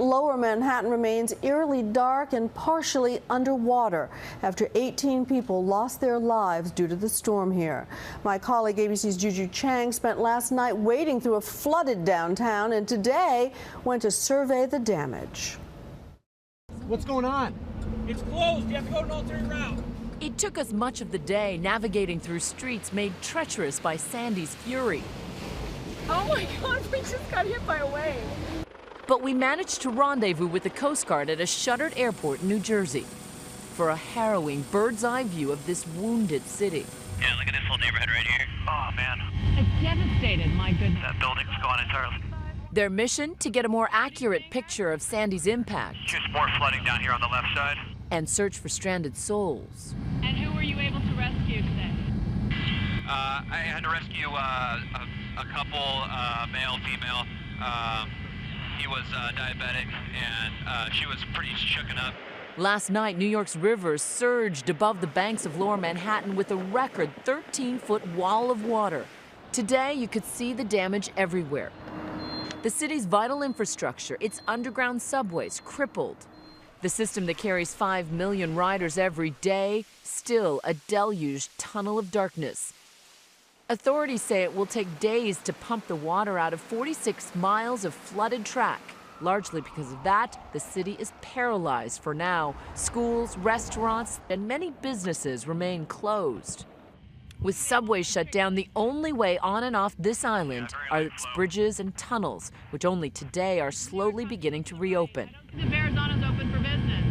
Lower Manhattan remains eerily dark and partially underwater after 18 people lost their lives due to the storm here. My colleague ABC's Juju Chang spent last night wading through a flooded downtown and today went to survey the damage. What's going on? It's closed. You have to go an alternate route. It took us much of the day navigating through streets made treacherous by Sandy's fury. Oh my God, we just got hit by a wave. But we managed to rendezvous with the Coast Guard at a shuttered airport in New Jersey for a harrowing bird's-eye view of this wounded city. Yeah, look at this whole neighborhood right here. Oh, man. It's devastated, my goodness. That building's gone entirely. Their mission, to get a more accurate picture of Sandy's impact. Just more flooding down here on the left side. And search for stranded souls. And who were you able to rescue today? I had to rescue a couple, male, female. He was diabetic, and she was pretty shooken up. Last night, New York's rivers surged above the banks of Lower Manhattan with a record 13-foot wall of water. Today, you could see the damage everywhere. The city's vital infrastructure, its underground subways, crippled. The system that carries 5 million riders every day, still a deluged tunnel of darkness. Authorities say it will take days to pump the water out of 46 miles of flooded track. Largely because of that, the city is paralyzed for now. Schools, restaurants, and many businesses remain closed. With subways shut down, the only way on and off this island are its bridges and tunnels, which only today are slowly beginning to reopen. The Arizona's open for business.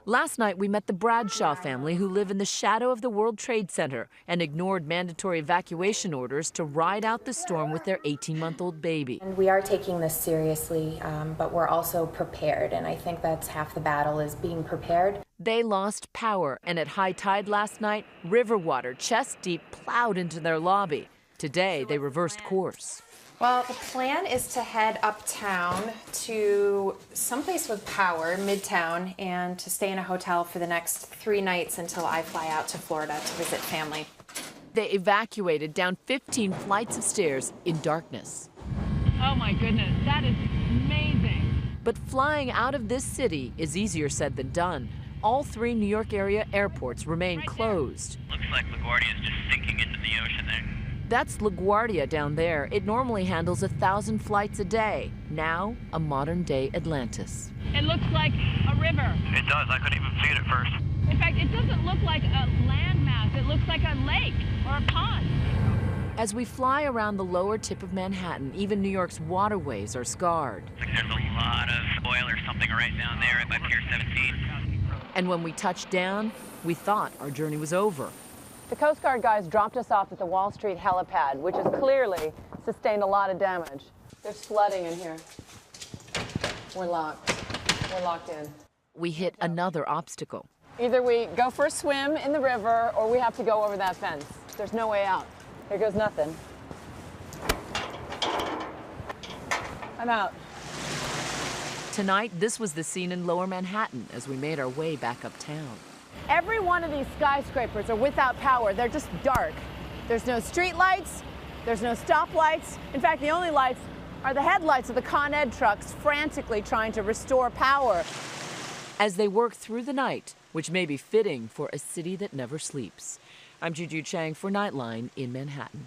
Last night, we met the Bradshaw family who live in the shadow of the World Trade Center and ignored mandatory evacuation orders to ride out the storm with their 18-month-old baby. And we are taking this seriously, but we're also prepared, and I think that's half the battle, is being prepared. They lost power, and at high tide last night, river water chest deep plowed into their lobby. Today, they reversed course. Well, the plan is to head uptown to someplace with power, Midtown, and to stay in a hotel for the next 3 nights until I fly out to Florida to visit family. They evacuated down 15 flights of stairs in darkness. Oh my goodness, that is amazing. But flying out of this city is easier said than done. All 3 New York area airports remain closed. Looks like LaGuardia is just sinking into the ocean there. That's LaGuardia down there. It normally handles 1,000 flights a day. Now, a modern-day Atlantis. It looks like a river. It does. I couldn't even see it at first. In fact, it doesn't look like a landmass. It looks like a lake or a pond. As we fly around the lower tip of Manhattan, even New York's waterways are scarred. Like there's a lot of oil or something right down there by Pier 17. And when we touched down, we thought our journey was over. The Coast Guard guys dropped us off at the Wall Street helipad, which has clearly sustained a lot of damage. There's flooding in here. We're locked. We're locked in. We hit another obstacle. Either we go for a swim in the river or we have to go over that fence. There's no way out. Here goes nothing. I'm out. Tonight, this was the scene in Lower Manhattan as we made our way back uptown. Every one of these skyscrapers are without power. They're just dark. There's no street lights. There's no stoplights. In fact, the only lights are the headlights of the Con Ed trucks frantically trying to restore power. As they work through the night, which may be fitting for a city that never sleeps. I'm Juju Chang for Nightline in Manhattan.